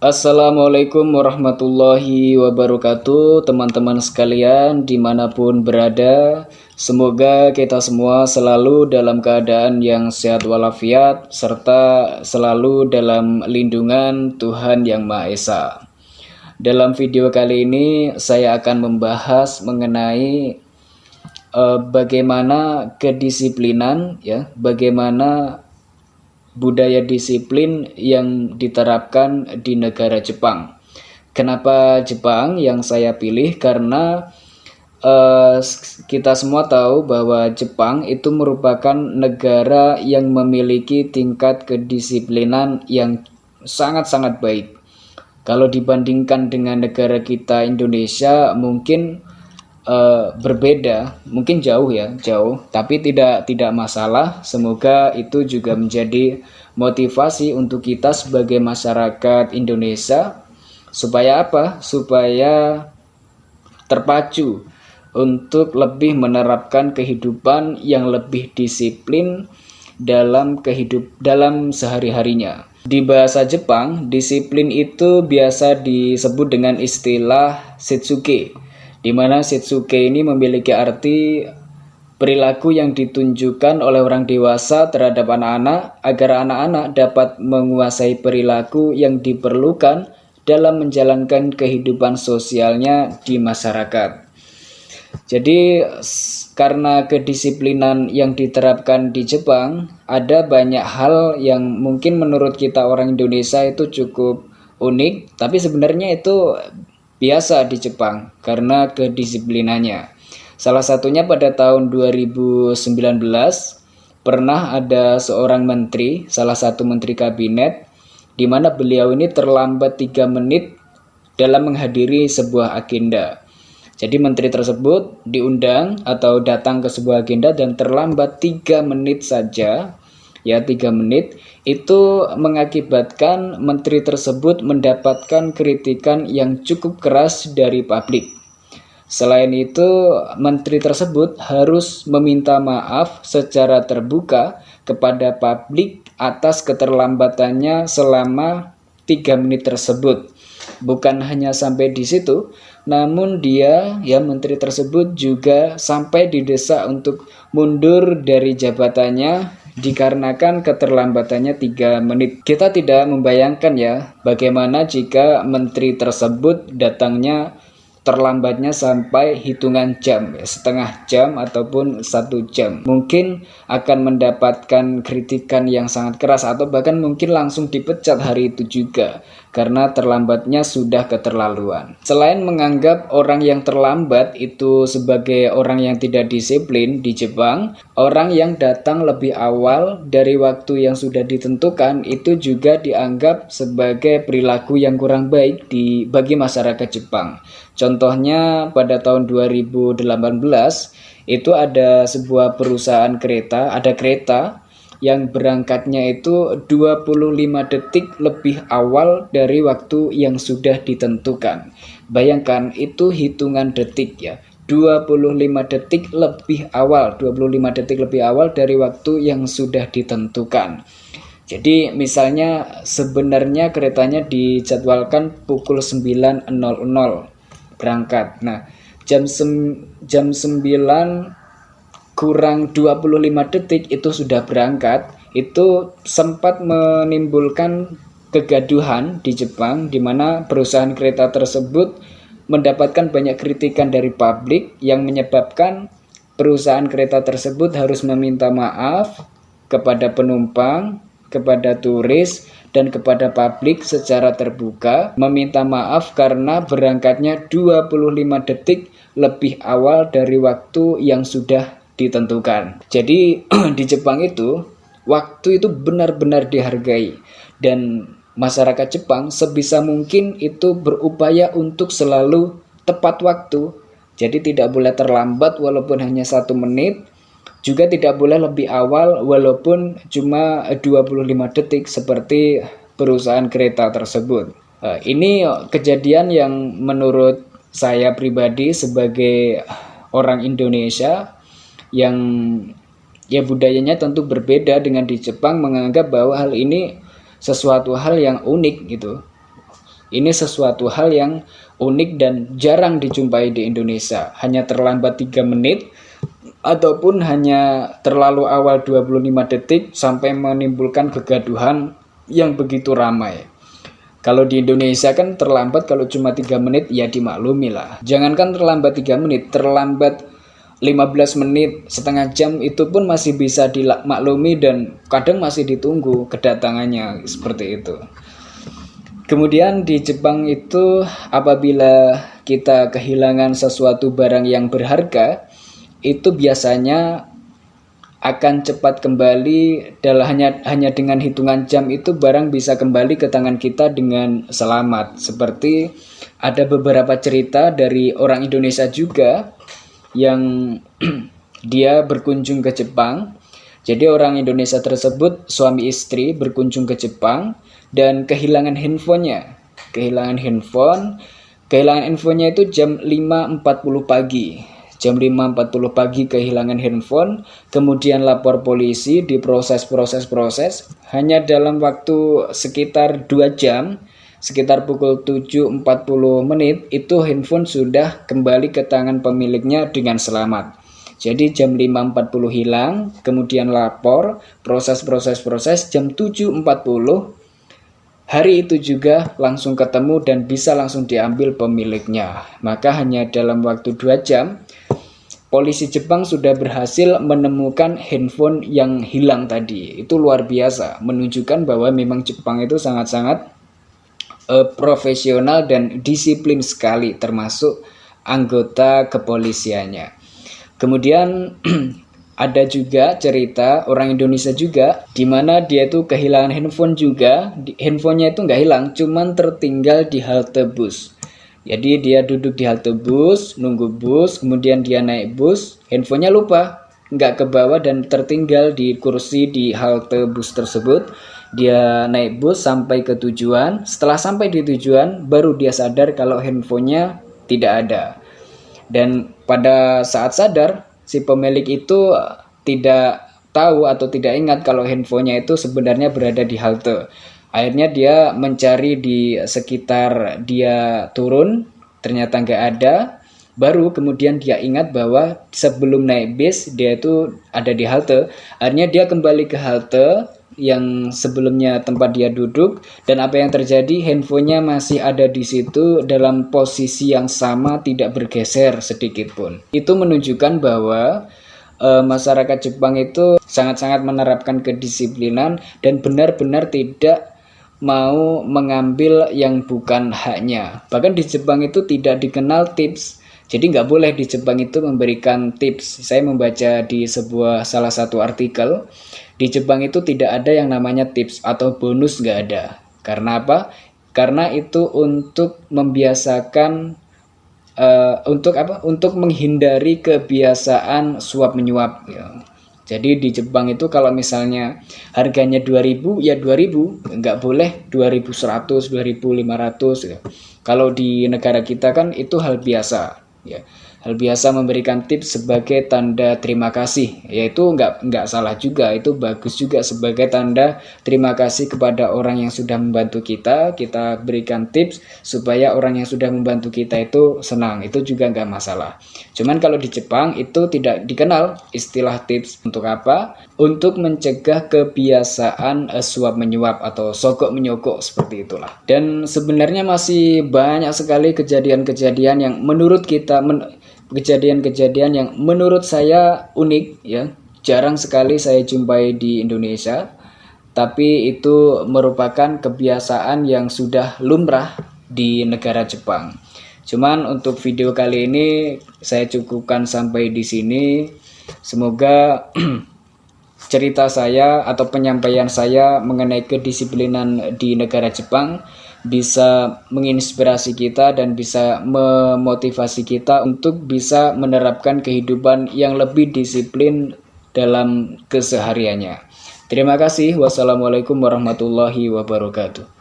Assalamualaikum warahmatullahi wabarakatuh, teman-teman sekalian dimanapun berada. Semoga kita semua selalu dalam keadaan yang sehat walafiat serta selalu dalam lindungan Tuhan Yang Maha Esa. Dalam video kali ini saya akan membahas mengenai bagaimana kedisiplinan, bagaimana budaya disiplin yang diterapkan di negara Jepang. Kenapa Jepang yang saya pilih? Karena kita semua tahu bahwa Jepang itu merupakan negara yang memiliki tingkat kedisiplinan yang sangat-sangat baik. Kalau dibandingkan dengan negara kita Indonesia mungkin berbeda, mungkin jauh, tapi tidak masalah. Semoga itu juga menjadi motivasi untuk kita sebagai masyarakat Indonesia supaya apa? Supaya terpacu untuk lebih menerapkan kehidupan yang lebih disiplin dalam sehari-harinya. Di bahasa Jepang, disiplin itu biasa disebut dengan istilah Shitsuke, di mana Shitsuke ini memiliki arti perilaku yang ditunjukkan oleh orang dewasa terhadap anak-anak agar anak-anak dapat menguasai perilaku yang diperlukan dalam menjalankan kehidupan sosialnya di masyarakat. Jadi karena kedisiplinan yang diterapkan di Jepang, ada banyak hal yang mungkin menurut kita orang Indonesia itu cukup unik, tapi sebenarnya itu biasa di Jepang karena kedisiplinannya. Salah satunya pada tahun 2019 pernah ada seorang menteri, salah satu menteri kabinet, di mana beliau ini terlambat 3 menit dalam menghadiri sebuah agenda. Jadi menteri tersebut diundang atau datang ke sebuah agenda dan terlambat 3 menit saja. 3 menit itu mengakibatkan menteri tersebut mendapatkan kritikan yang cukup keras dari publik. Selain itu, menteri tersebut harus meminta maaf secara terbuka kepada publik atas keterlambatannya selama 3 menit tersebut. Bukan hanya sampai di situ, namun menteri tersebut juga sampai didesak untuk mundur dari jabatannya dikarenakan keterlambatannya 3 menit. Kita tidak membayangkan bagaimana jika menteri tersebut datangnya terlambatnya sampai hitungan jam, setengah jam ataupun 1 jam. Mungkin akan mendapatkan kritikan yang sangat keras atau bahkan mungkin langsung dipecat hari itu juga karena terlambatnya sudah keterlaluan. Selain menganggap orang yang terlambat itu sebagai orang yang tidak disiplin di Jepang, orang yang datang lebih awal dari waktu yang sudah ditentukan itu juga dianggap sebagai perilaku yang kurang baik bagi masyarakat Jepang. Contohnya pada tahun 2018 itu ada sebuah perusahaan kereta, ada kereta yang berangkatnya itu 25 detik lebih awal dari waktu yang sudah ditentukan. Bayangkan itu hitungan detik 25 detik lebih awal dari waktu yang sudah ditentukan. Jadi misalnya sebenarnya keretanya dijadwalkan pukul 9.00 berangkat. Nah, jam 9 kurang 25 detik itu sudah berangkat. Itu sempat menimbulkan kegaduhan di Jepang, di mana perusahaan kereta tersebut mendapatkan banyak kritikan dari publik yang menyebabkan perusahaan kereta tersebut harus meminta maaf kepada penumpang, kepada turis, dan kepada publik secara terbuka, meminta maaf karena berangkatnya 25 detik lebih awal dari waktu yang sudah ditentukan. Jadi di Jepang itu waktu itu benar-benar dihargai dan masyarakat Jepang sebisa mungkin itu berupaya untuk selalu tepat waktu. Jadi tidak boleh terlambat walaupun hanya 1 menit, juga tidak boleh lebih awal walaupun cuma 25 detik seperti perusahaan kereta tersebut. Ini kejadian yang menurut saya pribadi sebagai orang Indonesia yang budayanya tentu berbeda dengan di Jepang, menganggap bahwa hal ini sesuatu hal yang unik gitu. Ini sesuatu hal yang unik dan jarang dijumpai di Indonesia. Hanya terlambat 3 menit ataupun hanya terlalu awal 25 detik sampai menimbulkan kegaduhan yang begitu ramai. Kalau di Indonesia kan terlambat kalau cuma 3 menit ya dimaklumi lah. Jangankan terlambat 3 menit, terlambat 15 menit, setengah jam itu pun masih bisa dimaklumi dan kadang masih ditunggu kedatangannya seperti itu. Kemudian di Jepang itu apabila kita kehilangan sesuatu barang yang berharga, itu biasanya akan cepat kembali hanya dengan hitungan jam itu barang bisa kembali ke tangan kita dengan selamat. Seperti ada beberapa cerita dari orang Indonesia juga yang dia berkunjung ke Jepang. Jadi orang Indonesia tersebut suami istri berkunjung ke Jepang dan kehilangan handphonenya. Kehilangan handphonenya itu jam 5.40 pagi. Jam 5.40 pagi kehilangan handphone, kemudian lapor polisi, diproses. Hanya dalam waktu sekitar 2 jam, sekitar pukul 7.40 menit, itu handphone sudah kembali ke tangan pemiliknya dengan selamat. Jadi jam 5.40 hilang, kemudian lapor, proses, jam 7.40, hari itu juga langsung ketemu dan bisa langsung diambil pemiliknya. Maka hanya dalam waktu 2 jam, polisi Jepang sudah berhasil menemukan handphone yang hilang tadi. Itu luar biasa, menunjukkan bahwa memang Jepang itu sangat-sangat profesional dan disiplin sekali, termasuk anggota kepolisiannya. Kemudian ada juga cerita orang Indonesia juga, di mana dia itu kehilangan handphone juga. Handphonenya itu nggak hilang, cuman tertinggal di halte bus. Jadi dia duduk di halte bus, nunggu bus, kemudian dia naik bus, handphonenya lupa, nggak ke bawah dan tertinggal di kursi di halte bus tersebut. Dia naik bus sampai ke tujuan, setelah sampai di tujuan baru dia sadar kalau handphonenya tidak ada. Dan pada saat sadar, si pemilik itu tidak tahu atau tidak ingat kalau handphonenya itu sebenarnya berada di halte. Akhirnya dia mencari di sekitar dia turun, ternyata nggak ada. Baru kemudian dia ingat bahwa sebelum naik bis dia itu ada di halte. Akhirnya dia kembali ke halte yang sebelumnya tempat dia duduk, dan apa yang terjadi, handphonenya masih ada di situ dalam posisi yang sama, tidak bergeser sedikit pun. Itu menunjukkan bahwa masyarakat Jepang itu sangat-sangat menerapkan kedisiplinan dan benar-benar tidak mau mengambil yang bukan haknya. Bahkan di Jepang itu tidak dikenal tips. Jadi nggak boleh di Jepang itu memberikan tips. Saya membaca di salah satu artikel, di Jepang itu tidak ada yang namanya tips atau bonus, nggak ada. Karena apa? Karena itu untuk membiasakan, untuk menghindari kebiasaan suap menyuap. Ya. Jadi di Jepang itu kalau misalnya harganya 2.000 ya 2.000, nggak boleh 2.100, 2.500. Ya. Kalau di negara kita kan itu hal biasa. Ya, hal biasa memberikan tips sebagai tanda terima kasih, yaitu nggak salah juga, itu bagus juga sebagai tanda terima kasih kepada orang yang sudah membantu kita berikan tips supaya orang yang sudah membantu kita itu senang, itu juga nggak masalah. Cuman kalau di Jepang itu tidak dikenal istilah tips. Untuk apa? Untuk mencegah kebiasaan suap menyuap atau sogok menyogok, seperti itulah. Dan sebenarnya masih banyak sekali kejadian-kejadian yang menurut kita kejadian-kejadian yang menurut saya unik, ya, jarang sekali saya jumpai di Indonesia, tapi itu merupakan kebiasaan yang sudah lumrah di negara Jepang. Cuman untuk video kali ini saya cukupkan sampai di sini. Semoga cerita saya atau penyampaian saya mengenai kedisiplinan di negara Jepang bisa menginspirasi kita dan bisa memotivasi kita untuk bisa menerapkan kehidupan yang lebih disiplin dalam kesehariannya. Terima kasih. Wassalamualaikum warahmatullahi wabarakatuh.